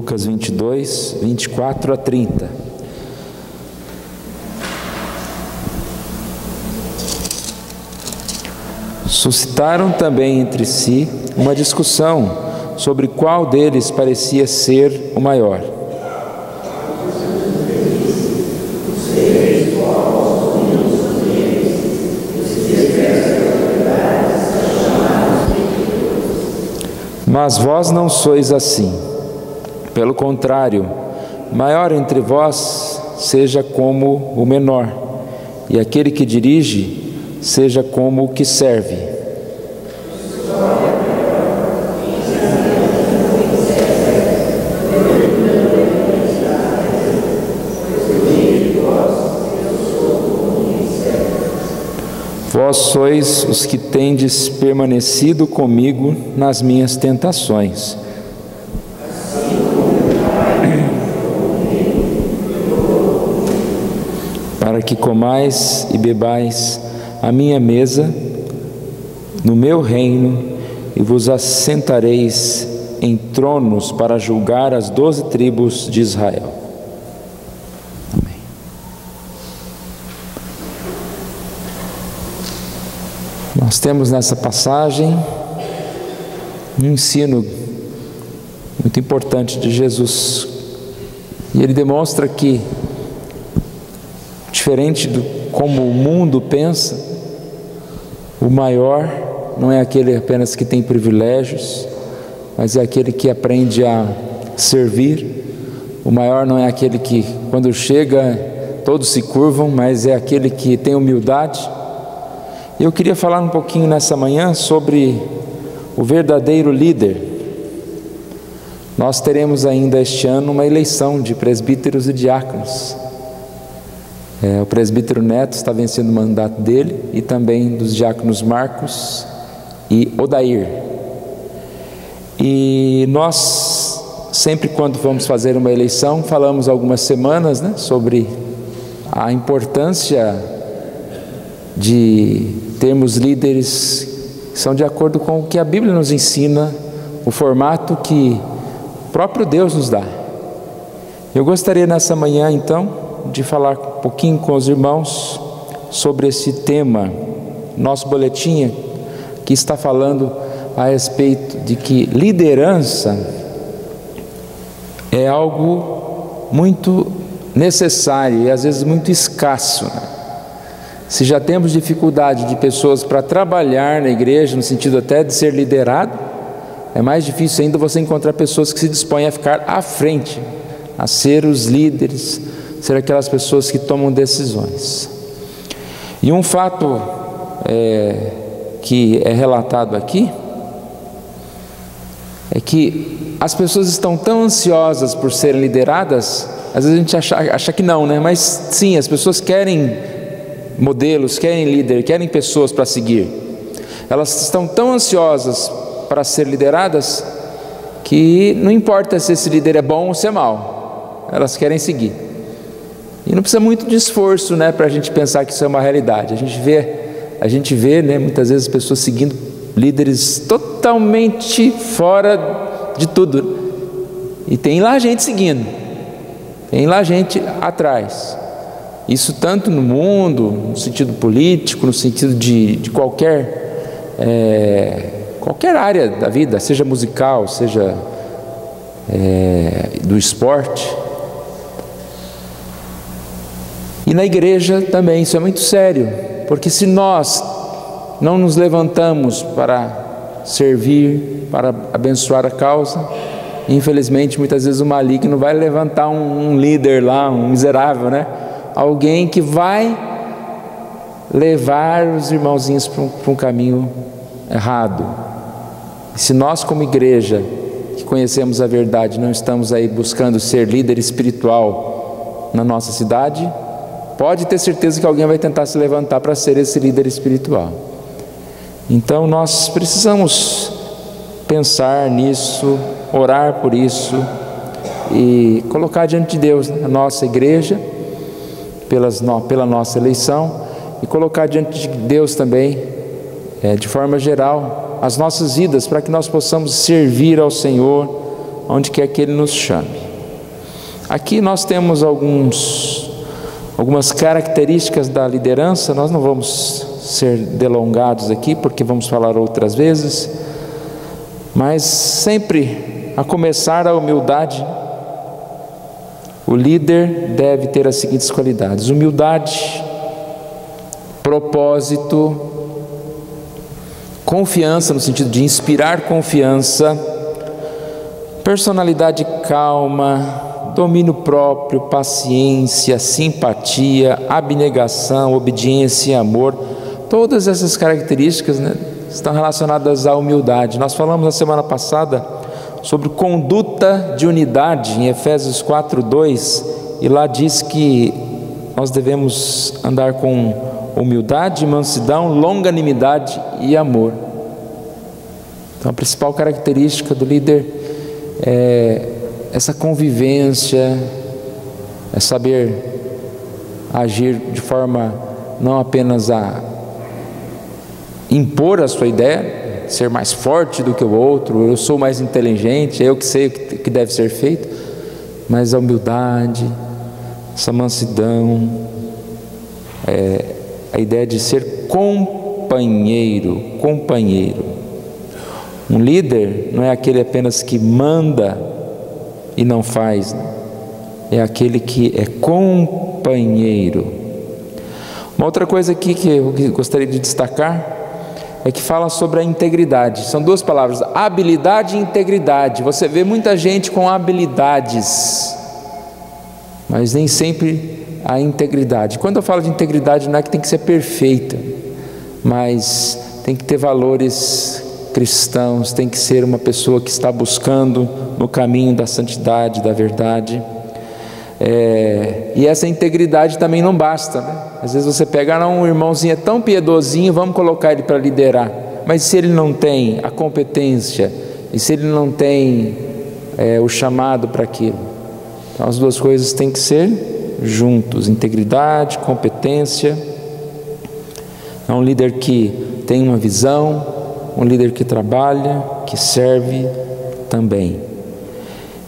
Lucas 22, 24 a 30. Suscitaram também entre si uma discussão sobre qual deles parecia ser o maior. Mas vós não sois assim. Pelo contrário, maior entre vós seja como o menor, e aquele que dirige seja como o que serve. Vós sois os que tendes permanecido comigo nas minhas tentações. Para que comais e bebais à minha mesa, no meu reino, e vos assentareis em tronos para julgar as 12 tribos de Israel. Amém. Nós temos nessa passagem um ensino muito importante de Jesus, e ele demonstra que, diferente de como o mundo pensa, o maior não é aquele apenas que tem privilégios, mas é aquele que aprende a servir. O maior não é aquele que, quando chega, todos se curvam, mas é aquele que tem humildade. Eu queria falar um pouquinho nessa manhã sobre o verdadeiro líder. Nós teremos ainda este ano uma eleição de presbíteros e diáconos. O presbítero Neto está vencendo o mandato dele, e também dos diáconos Marcos e Odair. E nós, sempre quando vamos fazer uma eleição, falamos algumas semanas, sobre a importância de termos líderes que são de acordo com o que a Bíblia nos ensina, o formato que o próprio Deus nos dá. Eu gostaria nessa manhã, então, de falar um pouquinho com os irmãos sobre esse tema. Nosso boletim que está falando a respeito de que liderança é algo muito necessário e às vezes muito escasso. Se já temos dificuldade de pessoas para trabalhar na igreja, no sentido até de ser liderado, é mais difícil ainda você encontrar pessoas que se dispõem a ficar à frente, a ser os líderes, ser aquelas pessoas que tomam decisões. E um fato que é relatado aqui é que as pessoas estão tão ansiosas por serem lideradas. Às vezes a gente acha que não, mas sim, as pessoas querem modelos, querem líder, querem pessoas para seguir. Elas estão tão ansiosas para ser lideradas que não importa se esse líder é bom ou se é mau, elas querem seguir. E não precisa muito de esforço, para a gente pensar que isso é uma realidade. A gente vê, muitas vezes as pessoas seguindo líderes totalmente fora de tudo. E tem lá gente seguindo, tem lá gente atrás. Isso tanto no mundo, no sentido político, no sentido de qualquer área da vida, seja musical, seja do esporte. E na igreja também isso é muito sério, porque se nós não nos levantamos para servir, para abençoar a causa, infelizmente muitas vezes o maligno vai levantar um líder lá, um miserável, alguém que vai levar os irmãozinhos para um caminho errado. E se nós, como igreja que conhecemos a verdade, não estamos aí buscando ser líder espiritual na nossa cidade, pode ter certeza que alguém vai tentar se levantar para ser esse líder espiritual. Então nós precisamos pensar nisso, orar por isso e colocar diante de Deus a nossa igreja, pela nossa eleição, e colocar diante de Deus também, de forma geral, as nossas vidas, para que nós possamos servir ao Senhor onde quer que Ele nos chame. Aqui nós temos algumas características da liderança. Nós não vamos ser delongados aqui, porque vamos falar outras vezes, mas sempre a começar a humildade. O líder deve ter as seguintes qualidades: humildade, propósito, confiança, no sentido de inspirar confiança, personalidade calma, domínio próprio, paciência, simpatia, abnegação, obediência e amor. Todas essas características, né, estão relacionadas à humildade. Nós falamos na semana passada sobre conduta de unidade em Efésios 4:2, e lá diz que nós devemos andar com humildade, mansidão, longanimidade e amor. Então a principal característica do líder é essa convivência, é saber agir de forma não apenas a impor a sua ideia, ser mais forte do que o outro, eu sou mais inteligente, eu que sei o que deve ser feito, mas a humildade, essa mansidão, a ideia de ser companheiro. Um líder não é aquele apenas que manda e não faz, né? É aquele que é companheiro. Uma outra coisa aqui que eu gostaria de destacar é que fala sobre a integridade. São duas palavras: habilidade e integridade. Você vê muita gente com habilidades, mas nem sempre a integridade. Quando eu falo de integridade, não é que tem que ser perfeita, mas tem que ter valores cristãos, tem que ser uma pessoa que está buscando no caminho da santidade, da verdade. E essa integridade também não basta, né? Às vezes você pega um irmãozinho tão piedosinho, vamos colocar ele para liderar, mas se ele não tem a competência, e se ele não tem o chamado para aquilo, então as duas coisas têm que ser juntos: integridade, competência. É um líder que tem uma visão, um líder que trabalha, que serve também.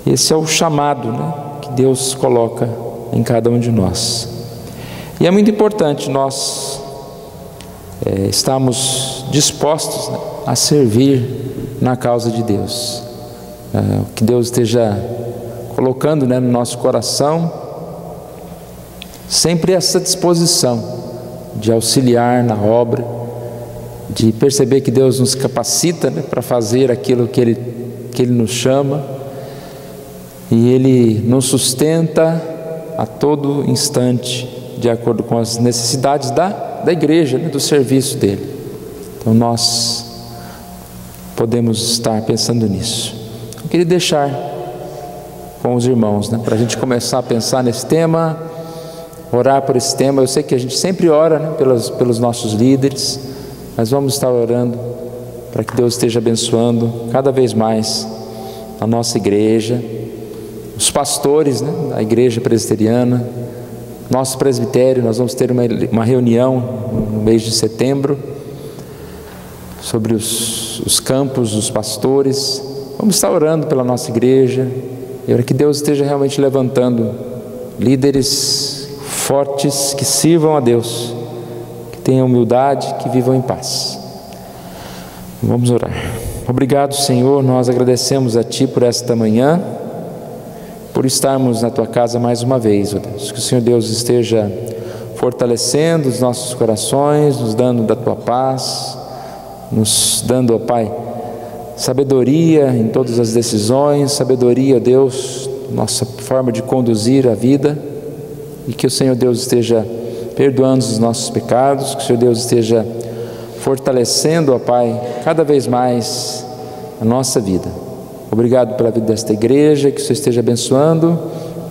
Esse é o chamado, né, que Deus coloca em cada um de nós. E é muito importante nós estarmos dispostos, né, a servir na causa de Deus. Que Deus esteja colocando, né, no nosso coração sempre essa disposição de auxiliar na obra, de perceber que Deus nos capacita, né, para fazer aquilo que Ele nos chama, e Ele nos sustenta a todo instante, de acordo com as necessidades da igreja, né, do serviço dEle. Então nós podemos estar pensando nisso. Eu queria deixar com os irmãos, né, para a gente começar a pensar nesse tema, orar por esse tema. Eu sei que a gente sempre ora, né, pelos nossos líderes, mas vamos estar orando para que Deus esteja abençoando cada vez mais a nossa igreja, os pastores, né, da igreja presbiteriana, nosso presbitério. Nós vamos ter uma reunião no mês de setembro sobre os campos dos pastores. Vamos estar orando pela nossa igreja, e para que Deus esteja realmente levantando líderes fortes que sirvam a Deus, que tenham humildade, que vivam em paz. Vamos orar. Obrigado, Senhor, nós agradecemos a Ti por esta manhã, por estarmos na Tua casa mais uma vez, ó Deus. Que o Senhor Deus esteja fortalecendo os nossos corações, nos dando da Tua paz, nos dando, ó Pai, sabedoria em todas as decisões, sabedoria, ó Deus, nossa forma de conduzir a vida, e que o Senhor Deus esteja perdoando os nossos pecados, que o Senhor Deus esteja fortalecendo, ó Pai, cada vez mais a nossa vida. Obrigado pela vida desta igreja, que o Senhor esteja abençoando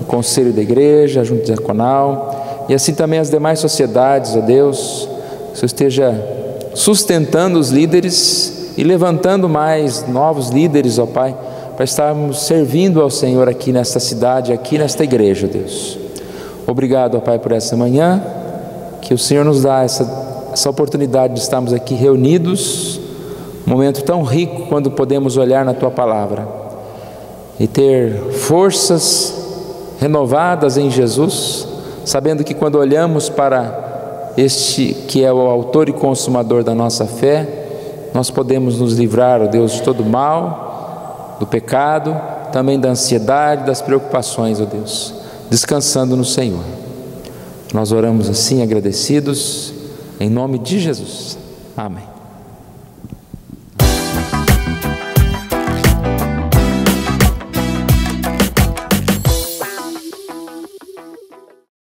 o conselho da igreja, a junta diaconal, e assim também as demais sociedades, ó Deus, que o Senhor esteja sustentando os líderes e levantando mais novos líderes, ó Pai, para estarmos servindo ao Senhor aqui nesta cidade, aqui nesta igreja, ó Deus. Obrigado, ó Pai, por essa manhã, que o Senhor nos dá essa oportunidade de estarmos aqui reunidos, um momento tão rico quando podemos olhar na Tua Palavra. e ter forças renovadas em Jesus, sabendo que quando olhamos para este que é o autor e consumador da nossa fé, nós podemos nos livrar, ó Deus, de todo mal, do pecado, também da ansiedade, das preocupações, ó Deus, descansando no Senhor. Nós oramos assim agradecidos, em nome de Jesus. Amém.